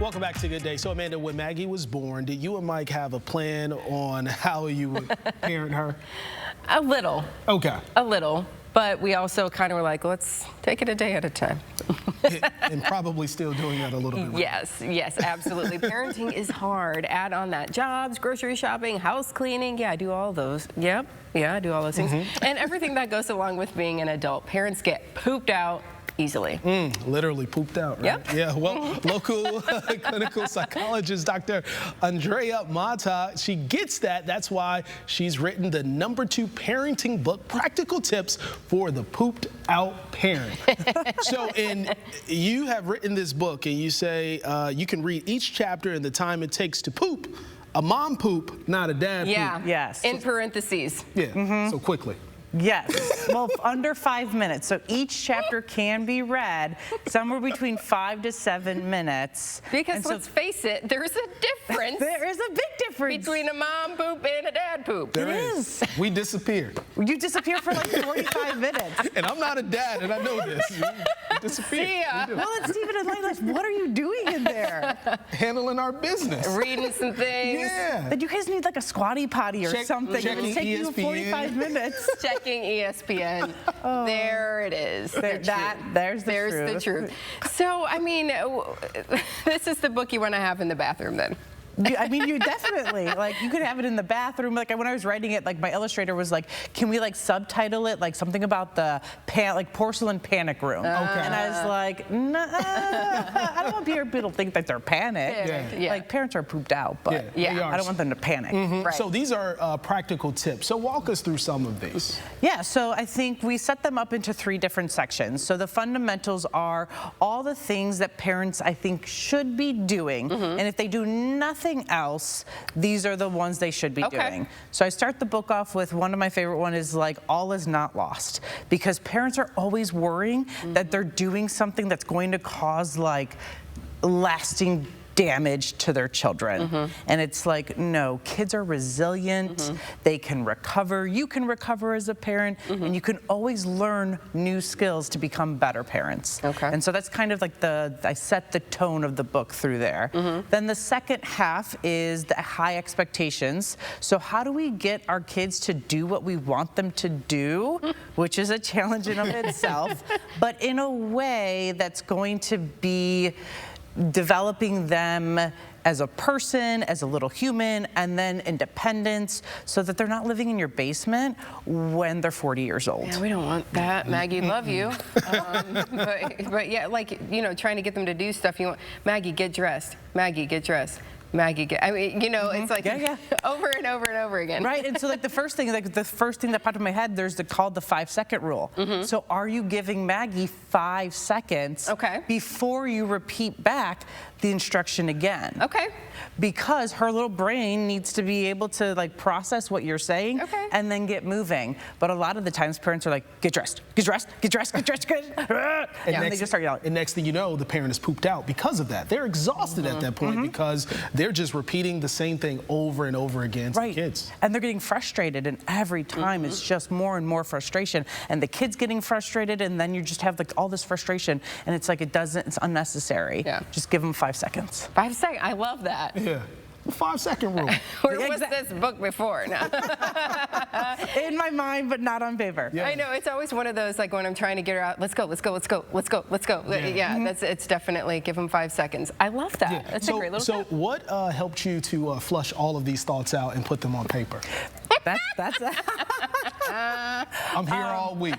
Welcome back to Good Day. So, Amanda, when Maggie was born, did you and Mike have a plan on how you would parent her? A little. Okay. A little. But we also kind of were like, let's take it a day at a time. And probably still doing that a little bit. Yes, absolutely. Parenting is hard. Add on that jobs, grocery shopping, house cleaning. Yeah, I do all those. Yep. Yeah, I do all those things. And everything that goes along with being an adult. Parents get pooped out easily. Literally pooped out, right? Yep. Yeah, well, local clinical psychologist, Dr. Andrea Mata, she gets that. That's why she's written the #2 parenting book, Practical Tips for the Pooped Out Parent. And you have written this book, and you say you can read each chapter in the time it takes to poop. A mom poop, not a dad poop. Yeah. Yes. In parentheses. Yeah, so quickly. Yes, well, under 5 minutes. So each chapter can be read somewhere between 5 to 7 minutes. Because let's face it, there's a difference. There is a big difference between a mom poop and a dad poop. There is. We disappeared. You disappear for like 45 minutes. And I'm not a dad, and I know this. You disappeared. See ya. Well, it's Stephen and Layla. What are you doing in there? Handling our business. Reading some things. Yeah. But you guys need like a squatty potty or something. checking It'll take you ESPN. 45 minutes. Checking ESPN. There it is. There's the truth. So, I mean, this is the book you want to have in the bathroom then. I mean, you definitely, like, you could have it in the bathroom. Like, when I was writing it, like, my illustrator was like, can we, like, subtitle it, like, something about the, porcelain panic room? Okay. And I was like, nah, I don't want people to think that they're panicked. Yeah. Like, parents are pooped out, but I don't want them to panic. Right. So these are practical tips. So walk us through some of these. Yeah, so I think we set them up into 3 different sections. So the fundamentals are all the things that parents, I think, should be doing. And if they do nothing else, these are the ones they should be doing. So I start the book off with one of my favorite one is like, all is not lost. Because parents are always worrying that they're doing something that's going to cause like lasting damage to their children. And it's like, no, kids are resilient, they can recover, you can recover as a parent, and you can always learn new skills to become better parents. And so that's kind of like I set the tone of the book through there. Then the second half is the high expectations. So how do we get our kids to do what we want them to do, which is a challenge in of itself, but in a way that's going to be developing them as a person, as a little human, and then independence, so that they're not living in your basement when they're 40 years old. Yeah, we don't want that. Maggie, love you. But yeah, like, you know, trying to get them to do stuff. You want, Maggie, get dressed. Maggie, get dressed. Maggie, I mean, you know, it's like over and over and over again. Right, and so like the first thing that popped in my head, there's called the 5-second rule. So are you giving Maggie 5 seconds before you repeat back the instruction again? Because her little brain needs to be able to like process what you're saying and then get moving. But a lot of the times parents are like, get dressed, get dressed, get dressed, get dressed, get dressed. And they just start yelling. And next thing you know, the parent is pooped out because of that. They're exhausted at that point because they're just repeating the same thing over and over again to the kids. And they're getting frustrated, and every time it's just more and more frustration. And the kid's getting frustrated, and then you just have like all this frustration, and it's like it's unnecessary. Just give them 5 seconds. 5 seconds, I love that. Yeah. The 5-second rule. Where was this book before? No. In my mind, but not on paper. I know, it's always one of those, like when I'm trying to get her out, let's go, let's go, let's go, let's go, let's go. It's definitely give them 5 seconds. I love that. That's a great little tip. So what helped you to flush all of these thoughts out and put them on paper? I'm here all week.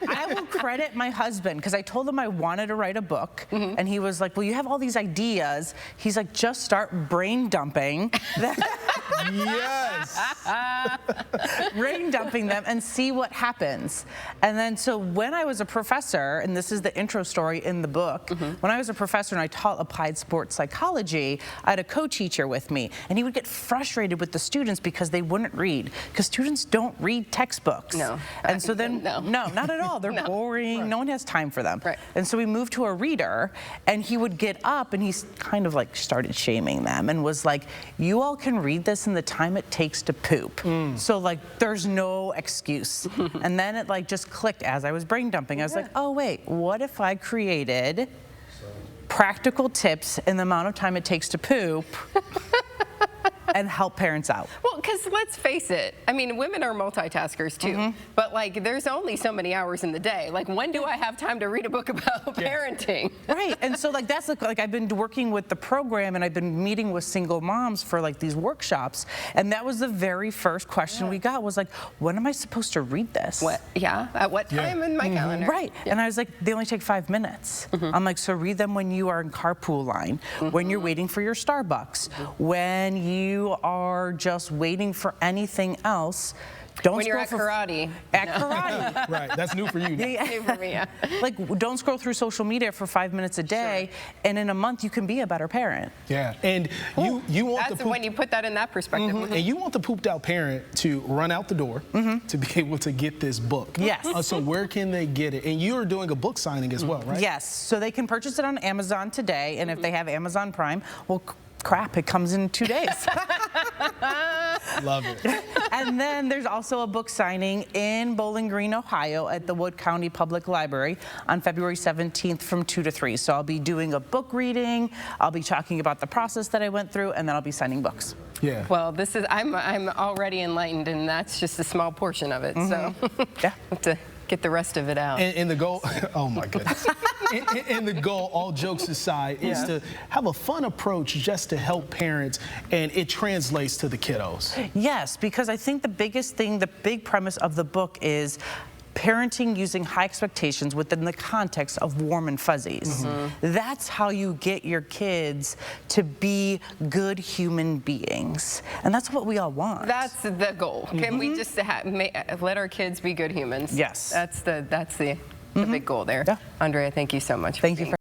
I will credit my husband, because I told him I wanted to write a book, and he was like, well, you have all these ideas. He's like, just start brain dumping. Yes. Brain dumping them and see what happens. And then so when I was a professor, and this is the intro story in the book, when I was a professor and I taught applied sports psychology, I had a co-teacher with me, and he would get frustrated with the students because they wouldn't read, because students don't read textbooks. No. And so then, no, not at all. They're boring. No one has time for them. And so we moved to a reader, and he would get up and he kind of like started shaming them and was like, you all can read this in the time it takes to poop. So like, there's no excuse. And then it like just clicked as I was brain dumping. I was like, oh wait, what if I created practical tips in the amount of time it takes to poop and help parents out. Well, because let's face it, I mean, women are multitaskers too, but like there's only so many hours in the day. Like, when do I have time to read a book about parenting? Right, and so like that's like I've been working with the program and I've been meeting with single moms for like these workshops, and that was the very first question we got was like, when am I supposed to read this? What? Yeah, at what time in my calendar? Right, and I was like, they only take 5 minutes. I'm like, so read them when you are in carpool line, when you're waiting for your Starbucks, when you are just waiting for anything else. Don't when you're at scroll karate. At karate. Right, that's new for you. New for me, yeah. Like, don't scroll through social media for 5 minutes a day, and in a month you can be a better parent. Yeah, and you want That's the poop, when you put that in that perspective. and you want the pooped out parent to run out the door to be able to get this book. Yes. So where can they get it? And you're doing a book signing as well, right? Yes, so they can purchase it on Amazon today, and if they have Amazon Prime, well, crap, it comes in 2 days. Love it. And then there's also a book signing in Bowling Green, Ohio at the Wood County Public Library on February 17th from 2 to 3. So I'll be doing a book reading, I'll be talking about the process that I went through, and then I'll be signing books. Yeah. Well, this is I'm already enlightened, and that's just a small portion of it. So Yeah. have to get the rest of it out. And the goal, oh my goodness. And the goal, all jokes aside, is to have a fun approach just to help parents, and it translates to the kiddos. Yes, because I think the biggest thing, the big premise of the book is parenting using high expectations within the context of warm and fuzzies. That's how you get your kids to be good human beings. And that's what we all want. That's the goal. Can we just let our kids be good humans? Yes. That's the big goal there. Yeah. Andrea, thank you so much. Thank you for